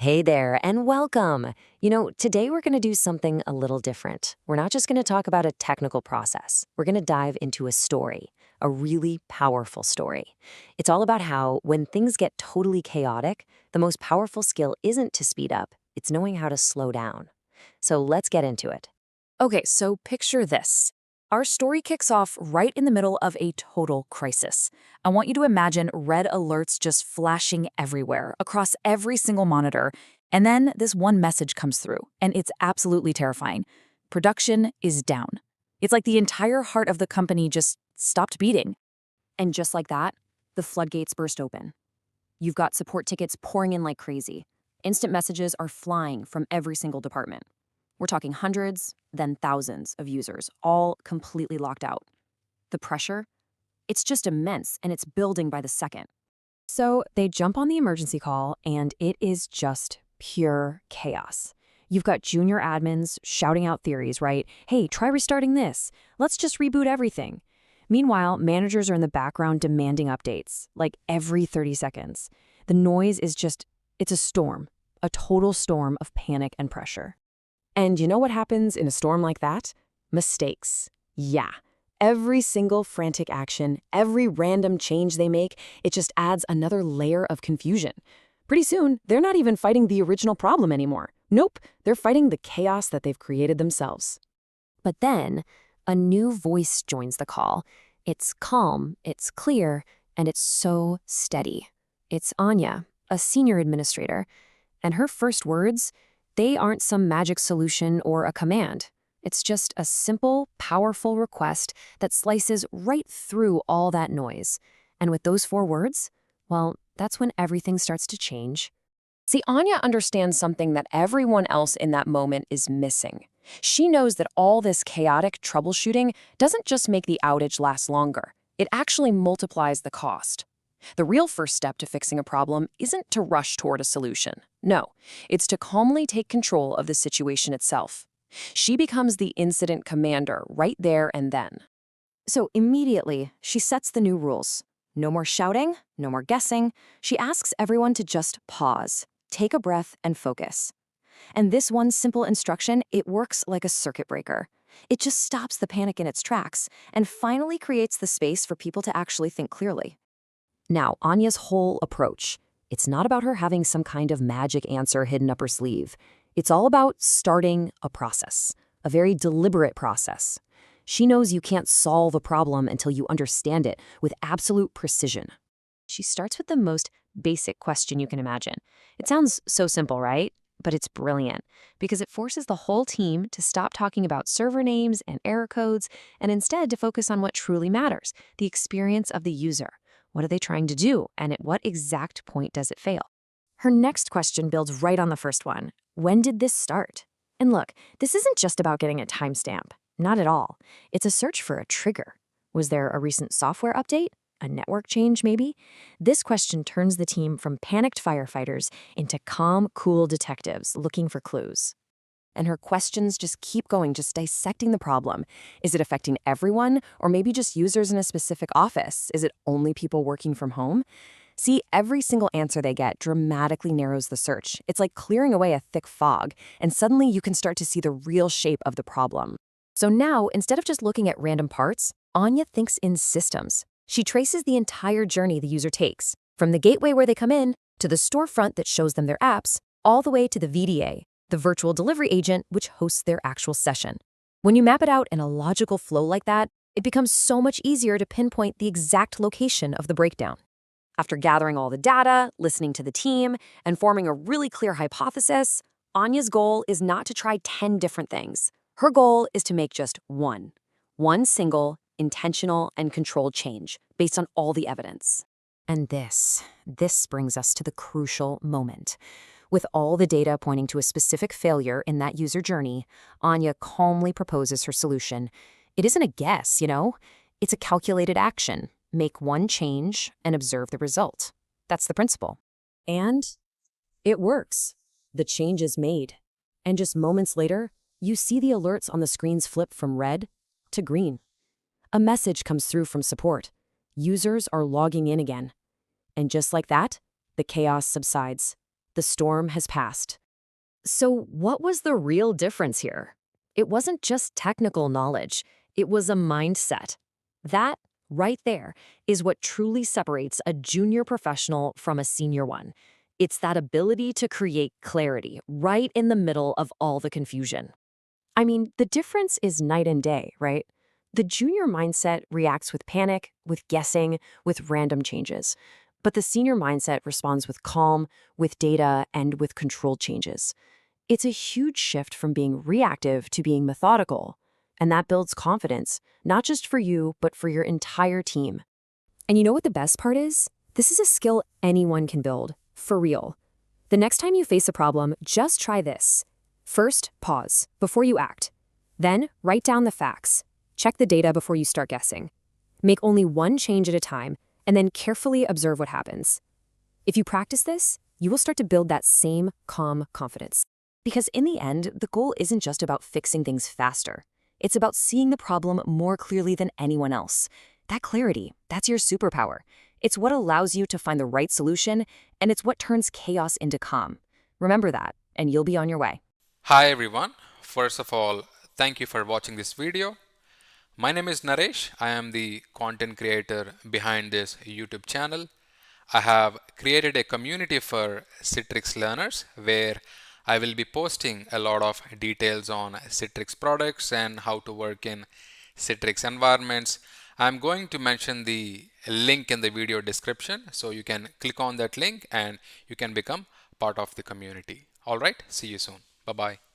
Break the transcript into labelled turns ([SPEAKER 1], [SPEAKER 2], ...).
[SPEAKER 1] Hey there, and welcome. Today we're going to do something a little different. We're not just going to talk about a technical process. We're going to dive into a story, a really powerful story. It's all about how, when things get totally chaotic, the most powerful skill isn't to speed up, it's knowing how to slow down. So let's get into it. Okay, so picture this. Our story kicks off right in the middle of a total crisis. I want you to imagine red alerts just flashing everywhere, across every single monitor, and then this one message comes through, and it's absolutely terrifying. Production is down. It's like the entire heart of the company just stopped beating. And just like that, the floodgates burst open. You've got support tickets pouring in like crazy. Instant messages are flying from every single department. We're talking hundreds, then thousands of users, all completely locked out. The pressure? It's just immense, and it's building by the second. So they jump on the emergency call, and it is just pure chaos. You've got junior admins shouting out theories, right? Hey, try restarting this. Let's just reboot everything. Meanwhile, managers are in the background demanding updates, like every 30 seconds. The noise is it's a storm, a total storm of panic and pressure. And you know what happens in a storm like that? Mistakes. Yeah. Every single frantic action, every random change they make, it just adds another layer of confusion. Pretty soon, they're not even fighting the original problem anymore. Nope, they're fighting the chaos that they've created themselves. But then, a new voice joins the call. It's calm, it's clear, and it's so steady. It's Anya, a senior administrator, and her first words, they aren't some magic solution or a command. It's just a simple, powerful request that slices right through all that noise. And with those 4 words, well, that's when everything starts to change. See, Anya understands something that everyone else in that moment is missing. She knows that all this chaotic troubleshooting doesn't just make the outage last longer. It actually multiplies the cost. The real first step to fixing a problem isn't to rush toward a solution. No, it's to calmly take control of the situation itself. She becomes the incident commander right there and then. So immediately, she sets the new rules. No more shouting, no more guessing. She asks everyone to just pause, take a breath, and focus. And this one simple instruction, it works like a circuit breaker. It just stops the panic in its tracks and finally creates the space for people to actually think clearly. Now, Anya's whole approach, it's not about her having some kind of magic answer hidden up her sleeve. It's all about starting a process, a very deliberate process. She knows you can't solve a problem until you understand it with absolute precision. She starts with the most basic question you can imagine. It sounds so simple, right? But it's brilliant because it forces the whole team to stop talking about server names and error codes and instead to focus on what truly matters, the experience of the user. What are they trying to do, and at what exact point does it fail? Her next question builds right on the first one. When did this start? And look, this isn't just about getting a timestamp. Not at all. It's a search for a trigger. Was there a recent software update? A network change, maybe? This question turns the team from panicked firefighters into calm, cool detectives looking for clues. And her questions just keep going, just dissecting the problem. Is it affecting everyone, or maybe just users in a specific office? Is it only people working from home? See, every single answer they get dramatically narrows the search. It's like clearing away a thick fog, and suddenly you can start to see the real shape of the problem. So now, instead of just looking at random parts, Anya thinks in systems. She traces the entire journey the user takes, from the gateway where they come in, to the storefront that shows them their apps, all the way to the VDA, the virtual delivery agent which hosts their actual session. When you map it out in a logical flow like that, it becomes so much easier to pinpoint the exact location of the breakdown. After gathering all the data, listening to the team, and forming a really clear hypothesis, Anya's goal is not to try 10 different things. Her goal is to make just one single, intentional, and controlled change based on all the evidence. And this brings us to the crucial moment. With all the data pointing to a specific failure in that user journey, Anya calmly proposes her solution. It isn't a guess, It's a calculated action. Make one change and observe the result. That's the principle. And it works. The change is made. And just moments later, you see the alerts on the screens flip from red to green. A message comes through from support. Users are logging in again. And just like that, the chaos subsides. The storm has passed. So, what was the real difference here? It wasn't just technical knowledge, it was a mindset. That, right there, is what truly separates a junior professional from a senior one. It's that ability to create clarity right in the middle of all the confusion. I mean, the difference is night and day, right? The junior mindset reacts with panic, with guessing, with random changes. But the senior mindset responds with calm, with data, and with controlled changes. It's a huge shift from being reactive to being methodical. And that builds confidence, not just for you, but for your entire team. And you know what the best part is? This is a skill anyone can build, for real. The next time you face a problem, just try this. First, pause before you act. Then, write down the facts. Check the data before you start guessing. Make only one change at a time, and then carefully observe what happens. If you practice this, you will start to build that same calm confidence. Because in the end, the goal isn't just about fixing things faster. It's about seeing the problem more clearly than anyone else. That clarity, that's your superpower. It's what allows you to find the right solution, and it's what turns chaos into calm. Remember that, and you'll be on your way.
[SPEAKER 2] Hi everyone. First of all, thank you for watching this video. My name is Naresh. I am the content creator behind this YouTube channel. I have created a community for Citrix learners where I will be posting a lot of details on Citrix products and how to work in Citrix environments. I'm going to mention the link in the video description so you can click on that link and you can become part of the community. All right, see you soon. Bye bye.